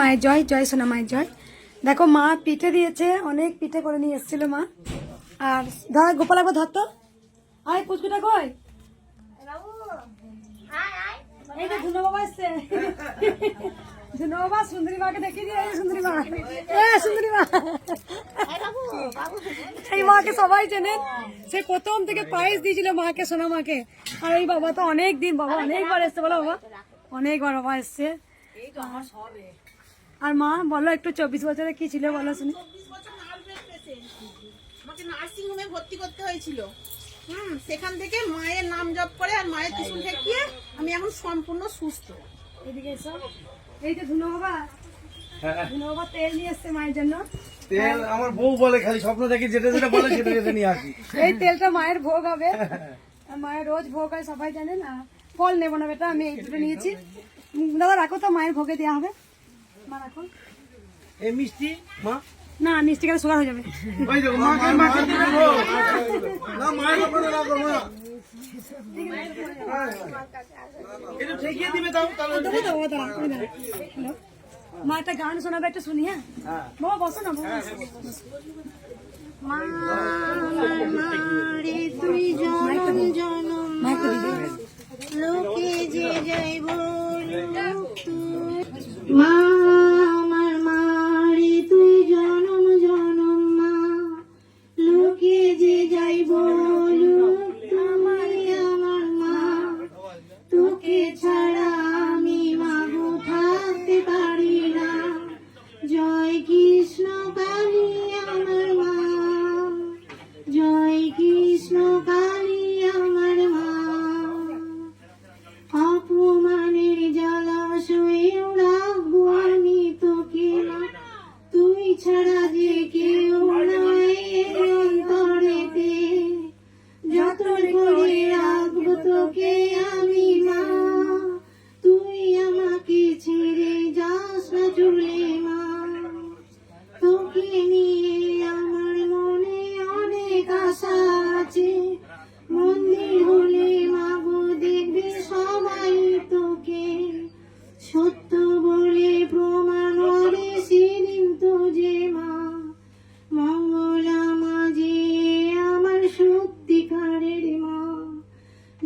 মায়ের জয়, জয় সোনা মায়ের জয়। দেখো মা পিঠে দিয়েছে, অনেক পিঠে করে নিয়ে এসেছিল মা। আর ধর গোপাল একবার ধরতো, আয় পুচকুটা কই, এই যে ধুনো বাবা এসছে। ধুনো বাবা সুন্দরী মাকে দেখিয়ে দিয়ে, সুন্দরী মা, সুন্দরী মা। এই মাকে সবাই চেনেন, সে প্রথম থেকে পায়েস দিয়েছিল মাকে, সোনা মাকে। আর এই বাবা তো অনেক দিন, বাবা অনেকবার এসছে, বলো বাবা অনেকবার বাবা এসছে। আর মা বলো একটু 24 বছরে কি ছিল বলো শুনি। 24 বছর আমাকে নার্সিং হোমে ভর্তি করতে হয়েছিল। সেখান থেকে মায়ের নাম জপ করে আর মায়ের ত্রিশূল ঠেকিয়ে আমি এখন সম্পূর্ণ সুস্থ। এদিকে এসো, এই যে ধুনো বাবা, ধুনো বাবা তেল নিয়ে এসছে মায়ের জন্য। তেল আমার বউ বলে, খালি স্বপ্ন দেখি যেটা যেটা বলে সেটা যেটা নিয়ে আসি। এই তেলটা মায়ের ভোগ হবে, মায়ের রোজ ভোগ হয় সবাই জানে না। ফল নেবো না বেটা, আমি এই দুটো নিয়েছি। দাদা রাখো তো, মায়ের ভোগে দেওয়া হবে। মা রাখো। এই মিষ্টি মা, না মিষ্টি খেলে সুগার হয়ে যাবে। ওই দেখো মাকে দিবে গো। না মায়ের উপরে রাখো মা, এটা ঠেকিয়ে দিবে দাও তাহলে। দেবো তো, দাঁড়া তুমি দাঁড়া। হ্যালো, মা একটা গান শোনাবে, একটা শুনি। হ্যাঁ বাবা বসো না, বাবা মা রে তুই জনম জনম লোকে যে যাই মা, আমার মা রে তুই জনম জনম মা, লোকে যে যাই বলুক তুই আমার মা, তোকে ছাড়া আমি মাগো থাকতে পারি না। জয় কৃষ্ণ কালী আমার মা, জয় কৃষ্ণ কালী আমার মা। অপমানের জলাশয়েও রাখবো আমি তোকে মা, তুই ছাড়া যে কেউ নাই এই অন্তরেতে, যতন করে রাখবো তোকে আমি মা, তুই আমাকে ছেড়ে যাস না চলে মা। তোকে নিয়ে আমার মনে অনেক আশা আছে, মন্দির হলে মাগো দেখবে সবাই তোকে, সত্য বলে প্রমাণ হবে সেদিন তো যে মা, মঙ্গলা মাঝে আমার সত্যিকারের মা।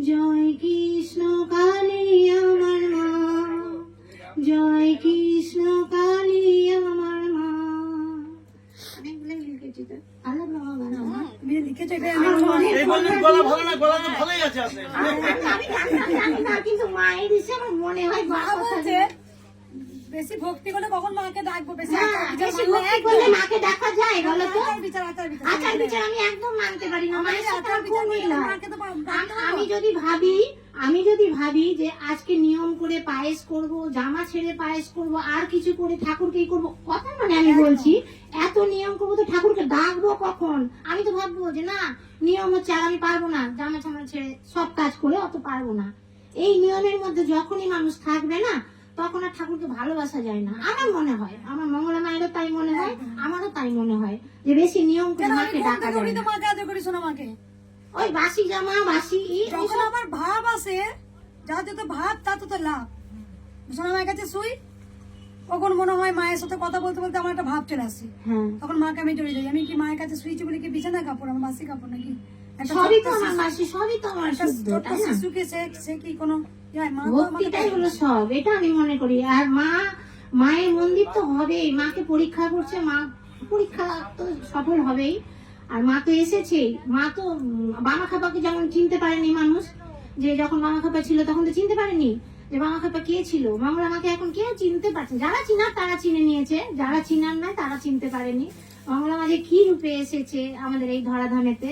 জয় কৃষ্ণ কালী আমার মা, জয় কৃষ্ণ কালী আমার মা। অনেকগুলো লিখেছি তো, আলাপ বাবা গান আমার লিখেছে এই বললেন গলা ভালো না, গলা তো ভালোই আছে আপনার। আমি জানি না, কিন্তু মায়ের হিসেবে আমার মনে হয় মা বাবা বলছে বেশি ভক্তি করলে কখন মাকে ডাকবো, বেশি বেশি ভক্তি করলে মাকে দেখা যায় বলো তো? বিচার আচার বিচার আচার বিচার আমি একদম মানতে পারি না, মায়ের সাথে আচার আমার বিচার কোনো মিল হয়। মাকে তো আমি যদি ভাবি যে আজকে নিয়ম করে পায়েস করব, জামা ছেড়ে পায়েস করব, আর কিছু করে ঠাকুরকেই করব, কথা মানে আমি বলছি এত নিয়ম করবো তো ঠাকুরকে ডাকবো কখন? আমি তো ভাববো যে না নিয়ম হচ্ছে আর আমি পারবো না, জামা ছামা ছেড়ে সব কাজ করে অত পারবো না। এই নিয়মের মধ্যে যখনই মানুষ থাকবে না তখন আর ঠাকুরকে ভালোবাসা যায় না, আমার মনে হয়। আমার মঙ্গলা মায়েরও তাই মনে হয়, আমারও তাই মনে হয় যে বেশি নিয়ম করে মাকে ডাকা যায় না। মাকে আদর করি শোনা মাকে, ওই বাসি জামা বাসি যখন আমার ভাব আসে, যা যত ভাব তা তো লাভ। শোনা মায়ের কাছে শুই, কখন মনে হয় মায়ের সাথে কথা বলতে বলতে আমার একটা ভাব চলে আসে, তখন মাকে আমি চলে যাই। আমি কি মায়ের কাছে শুয়েছি বলে কি বিছানা কাপড় আমার বাসি কাপড় নাকি? সবই তো আমার বাসি, সবই তো আমার শুদ্ধ, তাই না? শিশুকে সে কি কোনো ভক্তিটাই হলো সব, এটা আমি মনে করি। আর মায়ের মন্দির তো হবেই, মাকে পরীক্ষা করছে, মা পরীক্ষা তো সফল হবেই। আর মা তো এসেছে, মা তো বামা খাপাকে যেমন চিনতে পারেনি মানুষ, যে যখন বামা খাপা ছিল তখন তো চিনতে পারেনি যে বামা খাপা কে ছিল। মঙ্গলা মাকে এখন কেউ চিনতে পারছে, যারা চিনার তারা চিনে নিয়েছে, যারা চিনার নয় তারা চিনতে পারেনি মঙ্গলা মা যে কি রূপে এসেছে আমাদের এই ধরাধামেতে।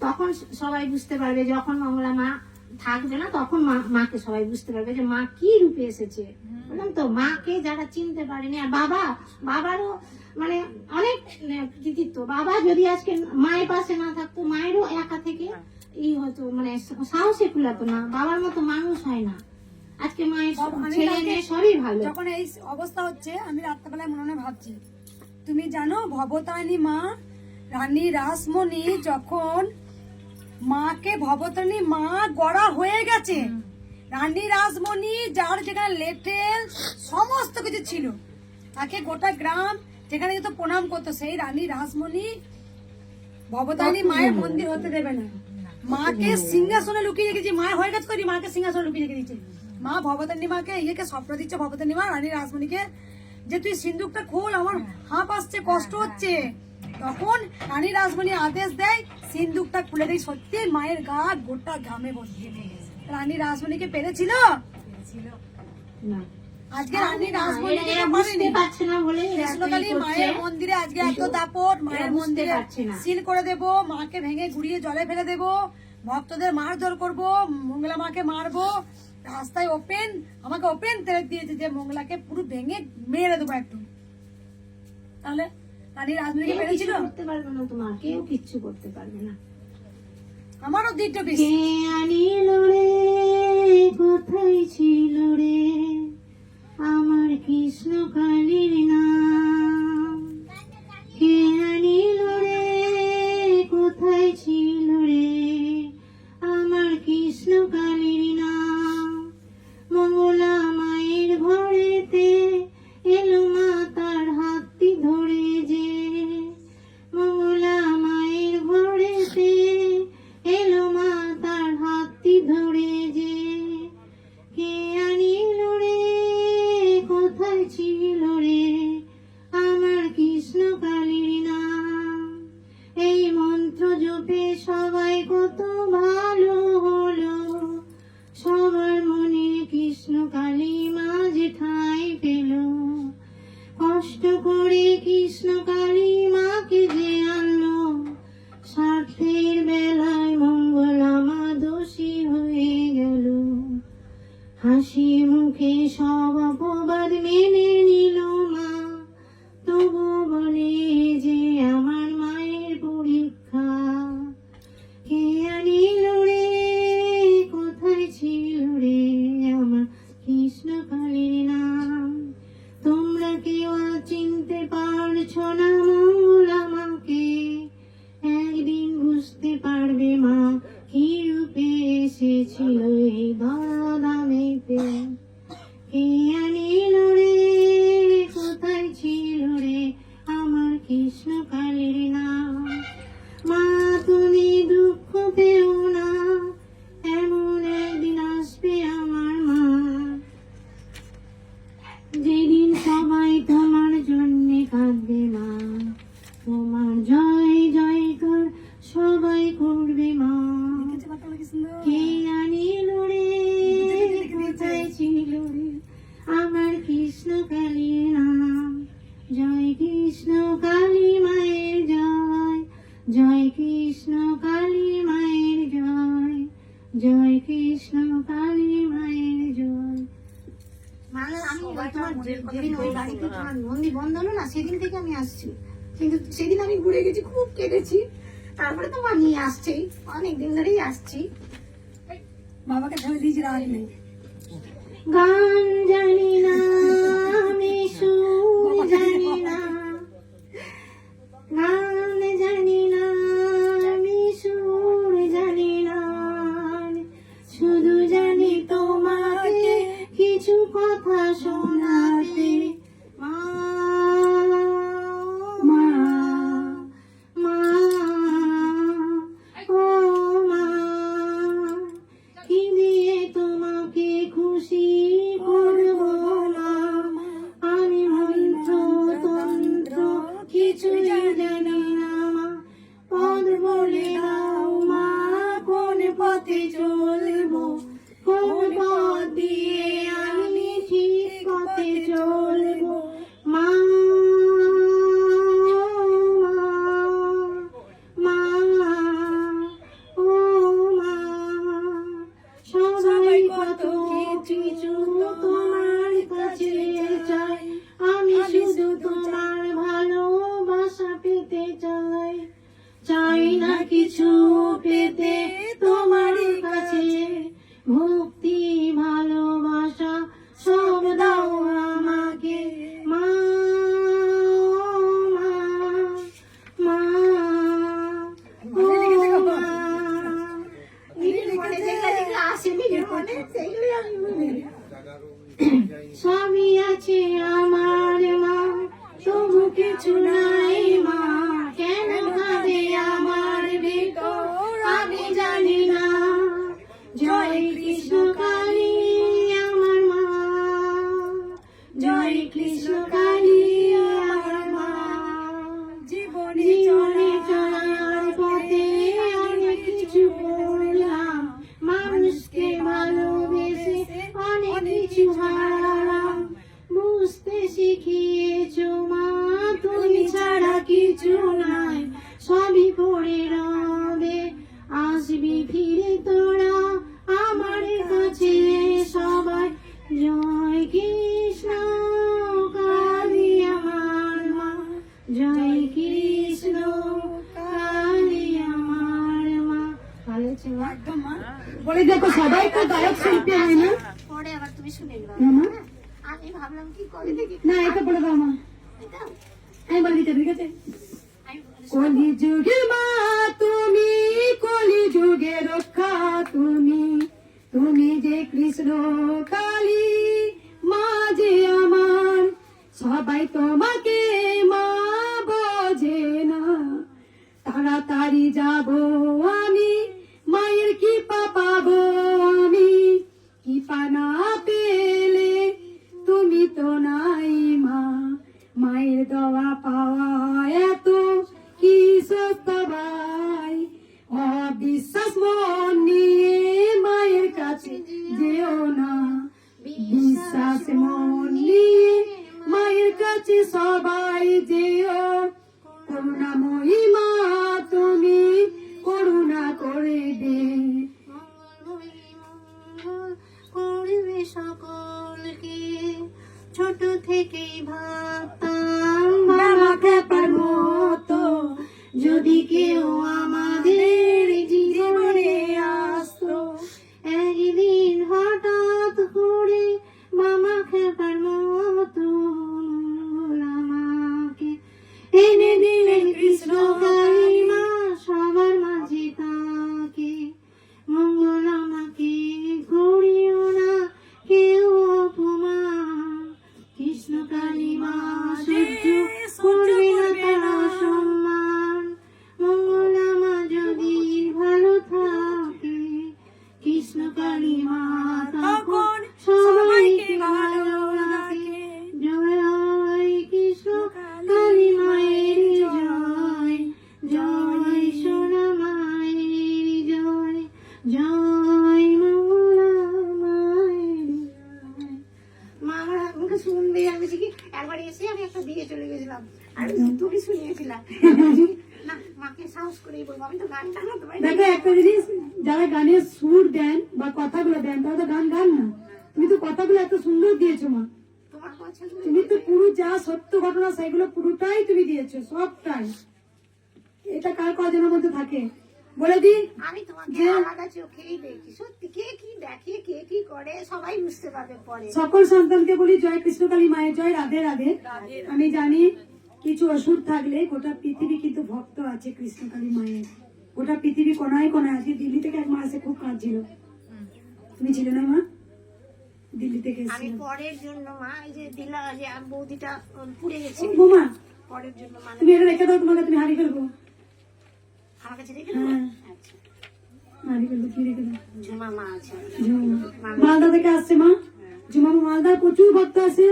তখন সবাই বুঝতে পারবে, যখন মঙ্গলা মা থাকবে না তখন মাকে সবাই বুঝতে পারবে যে মা কি রূপে এসেছে। বললাম তো, মাকে যারা চিনতে পারেনি। আর বাবারও মানে অনেক কৃতিত্ব। বাবা যদি আজকে মায়ের পাশে না থাকতো, মায়েরও একা থেকে হয়তো মানে সাহসে কুলাতো না, বাবার মতো মানুষ হয় না। আজকে মায়ের ছেলে মেয়ে সবই ভালো। যখন এই অবস্থা হচ্ছে আমি রাত্রেবেলায় মনে মনে ভাবছি, তুমি জানো ভবতারিণী মা রানী রাসমণি যখন মাকে ভবতারিণী মা গড়া হয়ে গেছে, রানী রাসমণি যার যেখানে লেটেল সমস্ত কিছু ছিল, তাকে গোটা গ্রাম যেখানে যেত প্রণাম করতো, সেই রানী রাসমণি ভবতারিণী মায়ের মন্দির হতে দেবে না। মাকে সিংহাসনে লুকিয়ে রেখেছি, মায়ের হয়ে গেছে করি, মাকে সিংহাসনে লুকিয়ে রেখে দিচ্ছে। মা ভবতারিণী মাকে ইয়েকে স্বপ্ন দিচ্ছে, ভবতারিণী মা রানী রাসমণিকে, যে তুই সিন্দুকটা খোল, আমার হাঁপ আসছে, কষ্ট হচ্ছে। তখন রানী রাসমণি আদেশ দেয়, সিন্দুকটা খুলে দেয়। সত্যি মায়ের গা গোটা ঘামে ভর্তি। রানী রাসমণিকে পেরেছিল না, আজকে রানী রাসমণিকে এরা বুঝতে পারছে না বলে এরা কৃষ্ণকালী এরকমই করছে। মায়ের মন্দিরে আজকে এত দাপট, মায়ের বুঝতে মন্দিরে পারছে না। সিল করে দেব, মাকে ভেঙে গুড়িয়ে জলে ফেলে দেব, ভক্তদের মারধর করব, মঙ্গলা মাকে মারবো, রাস্তায় ওপেন, আমাকে ওপেন তেরে দিয়েছে যে মঙ্গলাকে পুরো ভেঙে মেরে দেবো একটু। তাহলে রানী রাজনীতি কেউ কিছু পেরেছিল? করতে পারবে না, তোমার কেউ কিচ্ছু করতে পারবে না। আমারও দৃঢ় কে বিশ্বাস। আনিল রে, কোথায় ছিল রে আমার কৃষ্ণ কালীর নাম? কে আনিল রে, কোথায় ছিল রে আমার কৃষ্ণ কালীর নাম? মঙ্গলা মায়ের ঘরেতে এলো মা তার হাতটি ধরে যে, মঙ্গলা মায়ের ঘরেতে এলো মা তার হাতটি ধরে যে। কে আনিল রে, কোথায় ছিল রে আমার কৃষ্ণ কালীর নাম? এই মন্ত্র জপে সবাই কত ভালো হলো, সবার মনে কৃষ্ণ কালী মা যে ঠাঁই পেল। কষ্ট করে কৃষ্ণ কালী মাকে যে আনলো, স্বার্থের বেলায় মঙ্গলা মা দোষী হয়ে গেল। হাসি মুখে সব অপবাদ মেনে নিল মা, তবু বলে যে আমার মায়ের পরীক্ষা। কে আনিল রে, কোথায় ছিল রে আমার কৃষ্ণ কালীর নাম? তোমরা কেউ আর চিনতে পারছো না মঙ্গলা মাকে, একদিন বুঝতে পারবে মা কি রূপে এসেছিল এই ধরাধামেতে। কে আনিল রে, কোথায় ছিল রে আমার কৃষ্ণ কালীর নাম? মা তুমি দুঃখ পেও না, এমন একদিন আসবে আমার মা, যেদিন সবাই তোমার জন্যে কাঁদবে মা। তোমার জয় জয়কার সবাই করবে মা। দেখেছো বাচ্চাগুলো কি সুন্দর? কে আনিল রে, কোথায় ছিল রে আমার কৃষ্ণ কালীর নাম? জয় কৃষ্ণ কালী মায়ের জয়, জয় কৃষ্ণ কালী মায়ের জয়, জয় কৃষ্ণ কালী মায়ের জয়। আমি তোমার যেদিন ওই বাড়িতে তোমার মন্দির বন্ধ হলো না, সেদিন থেকে আমি আসছি, কিন্তু সেদিন আমি ঘুরে গেছি, খুব কেঁদেছি। তারপরে তো মা নিয়ে আসছে, অনেকদিন ধরেই আসছি। বাবাকে ছেড়ে দিয়েছি, রাগ নেই। গান জানি না আমি, সুর জানি না, গান জানি না আমি, সুর জানি না, শুধু জানি তোমাকে কিছু কথা শোনাতে। মা মা মা, ও মা, কি দিয়ে তোমাকে খুশি করবো মা? হরে কৃষ্ণ কালী আমার মা। জীবনে জীবনে চলার পথে অনেক কিছু করলাম, মানুষকে ভালোবেসে অনেক কিছু হারালাম। বুঝতে শিখিয়েছো মা তুমি ছাড়া কিছু নাই, সবই পড়ে রবে আসবি ফিরে তোরা আমার কাছে সবাই। জয় কৃষ্ণ কালী আমার মা, জয় কৃষ্ণ কালী আমার মা। ভালো হয়েছে মা? একদম মা। বলে দেখো সবাই তো গায়ক শিল্পী হয় না। পরে আবার তুমি শুনে নিবা। না মা, আমি ভাবলাম কি করে দেখি। না এটা বলে দাও মা, এটা আমি বলে দিচ্ছি, ঠিক আছে? আমি বলে কলি যুগের মা তুমি, কলি যুগে রক্ষা তুমি, তুমি যে কৃষ্ণ কালী মা যে আমার। সবাই তোমাকে মা বোঝে না, তাড়াতাড়ি যাব আমি, মায়ের কৃপা পাবো আমি। কৃপা না পেলে তুমি তো নাই মা, মায়ের দেওয়া পাওয়া এত কি সস্তা ভাই। অবিশ্বাস মন নিয়ে মায়ের কাছে যেও না, বিশ্বাস মন নিয়ে মায়ের কাছে সবাই যেও। করুণাময়ী মা তুমি করুণা করে দে। করবে সকলকে, ছোট থেকেই ভাবতাম বাবা খেপার মতো, যদি কেউ আমাদের জীবনে আসতো। একদিন হঠাৎ করে মামা খেপার মতো আমাকে এনে দিলেন কৃষ্ণ কালী মা, সবার মাঝে তাকে। মঙ্গল আমাকে করিও না কেউ অপমান, কৃষ্ণ কালী মা সহ্য করবে না তারা সম্মান। মঙ্গল আমার যদি ভালো থাকে, কৃষ্ণ কালী মা তখন সবাইকে ভালো রাখে। জয় কৃষ্ণ কালী মায়ের জয়, জয় সোনা মায়ের জয়, জয় মঙ্গলা মায়ের জয়। মা আমার মুখে শুনবে, আমি দেখি একবার এসে আমি একটা দিয়ে চলে গেছিলাম, আর তুমি শুনিয়েছিলাম। না মাকে সাহস করেই বলবো, আমি তো গান টানাতে পারি না। দেখো একটা জিনিস, যারা গানের সুর দেন বা কথাগুলো দেন তারা তো গান গান না। তুমি তো কথাগুলো এত সুন্দর দিয়েছো মা, তোমার পছন্দ তুমি তো পুরো যা সত্য ঘটনা সেগুলো পুরোটাই তুমি দিয়েছো, সবটাই। এটা কার কজনের মধ্যে থাকে বলে দি। আমি তোমাকে আলাদা চোখেই দেখি, সত্যি কে কি দেখে কে কি করে সবাই বুঝতে পারবে পরে। সকল সন্তানকে বলি জয় কৃষ্ণকালী মায়ের জয়, রাধে রাধে। আমি জানি কিছু অসুর থাকলে গোটা পৃথিবী কিন্তু ভক্ত আছে কৃষ্ণকালী মায়ের, গোটা পৃথিবী কোনায় কোনায় আছে। দিল্লি থেকে এক মা এসে খুব কাঁদছিল, তুমি ছিলে না মা? দিল্লি থেকে আমি এসেছিল। পরের জন্য মা এই যে দিলা যে বৌদিটা পুড়ে গেছে, বোমা পরের জন্য মানে তুমি এটা রেখে দাও, তোমাকে তুমি হারিয়ে ফেলবো। আমার কাছে রেখে দেবো। হ্যাঁ। আচ্ছা, হারিয়ে ফেলবো, তুমি রেখে দাও। ঝুমা মা আছে। ঝুমা মালদা থেকে আসছে মা, ঝুমা মালদার প্রচুর ভক্ত আছে।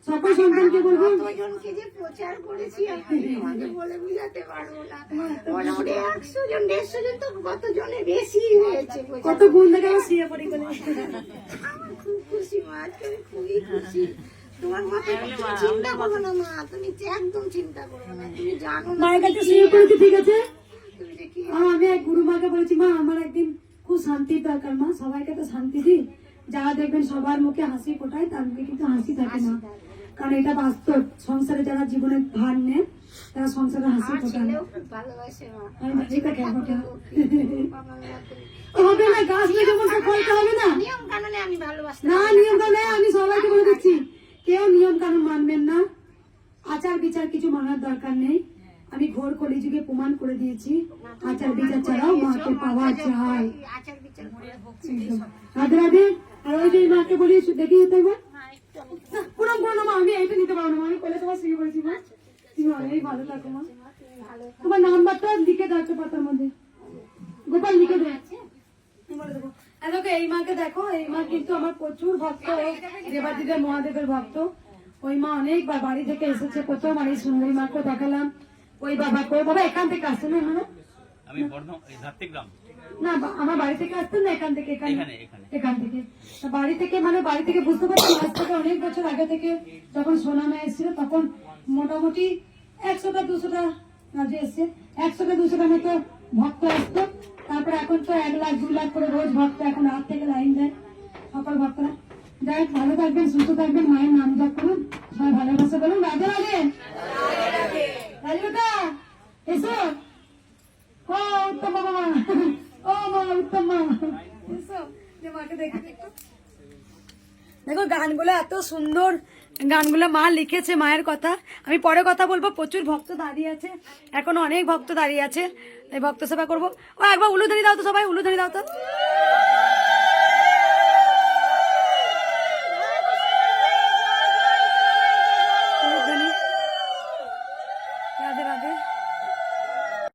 সকল সন্তানকে বলবো কতজনকে যে প্রচার করেছি আমি তোমাকে বলে বুঝাতে পারবো না। মোটামুটি 100 জন 150 জন তো কতজনের বেশি হয়েছে প্রচার। কত গুণ থেকে আমার শুয়ে পড়ি করে। আমার খুব খুশি মা, তুমি খুবই খুশি। তোমার মাথায় কিছু চিন্তা করো না মা, তুমি একদম চিন্তা করো না, তুমি জানো না মায়ের কাছে শুয়ে পড়েছি, ঠিক আছে? তুমি যে কি আমি এক গুরু মাকে বলেছি মা আমার একদিন খুব শান্তির দরকার মা, সবাইকে তো শান্তি দিই। যারা দেখবেন সবার মুখে হাসি ফোটায় তার মুখে কিন্তু হাসি থাকে না, কারণ এটা বাস্তব। সংসারে যারা জীবনের ভার নেন তারা সংসারে হাসি আমার ফোটায় না। ছেলেও খুব ভালোবাসে মা। আমি নিজেকে খেপটা আমার মতো। হবে না, গাছ থেকে বসে ফলতে হবে না। নিয়ম কানুনে আমি ভালোবাসি না নিয়ম কানুন আমি সবাইকে বলে দিচ্ছি, কেউ নিয়ম কানুন মানবেন না, আচার বিচার কিছু মানার দরকার নেই। আমি ঘোর কলিযুগে প্রমাণ করে দিয়েছি, আচার বিচার ছাড়াও মাকে পাওয়া যায়। আচার বিচার করে একদম। রাধে রাধে। আর ওই যে মাকে বলি দেখি যেতে হবে পুরো বলো মা, আমি এইটা নিতে পারবো না, আমি কোলে তোমার শুয়ে পড়েছি মা। তুমি অনেক ভালো থাকো মা, তোমার নাম্বারটা লিখে দাও একটা পাতার মধ্যে, গোপাল লিখে দেয়। দেখো এই মাকে দেখো, এই মা কিন্তু আমার প্রচুর ভক্ত, দেবাদিদেব মহাদেবের ভক্ত। ওই মা অনেকবার বাড়ি থেকে এসেছে, প্রথম আর এই সুন্দরী মাকে দেখালাম, ওই বাবাকে। বাবা এখান থেকে আসছেন না? আমি ধাত্রিগ্রাম না, আমার বাড়ি থেকে আসতেন না এখান থেকে? এখানে এখান থেকে তা বাড়ি থেকে, মানে বাড়ি থেকে বুঝতে পারছি আজ থেকে অনেক বছর আগে থেকে যখন সোনা মা এসেছিল তখন মোটামুটি 100টা 200টা আজকে এসছে 100টা 200টা মতো ভক্ত আসতো। তারপরে এখন তো 1 লাখ 2 লাখ করে রোজ ভক্ত এখন রাত থেকে লাইন দেয় সকল ভক্তরা। যাই হোক, ভালো থাকবেন, সুস্থ থাকবেন, মায়ের নাম জপ করুন, সবাই ভালোবাসা বলুন। রাধে রাধে। রাজুটা এসো। ও উত্তম মা, ও মা উত্তম মা, এসো যে মাকে দেখে একটু। দেখো গানগুলো এত সুন্দর, গানগুলো মা লিখেছে মায়ের কথা। আমি পরে কথা বলবো, প্রচুর ভক্ত দাঁড়িয়ে আছে, এখনো অনেক ভক্ত দাঁড়িয়ে আছে, এই ভক্ত সেবা করবো। ও একবার উলুধারি দাও তো, সবাই উলুধারি দাও তো।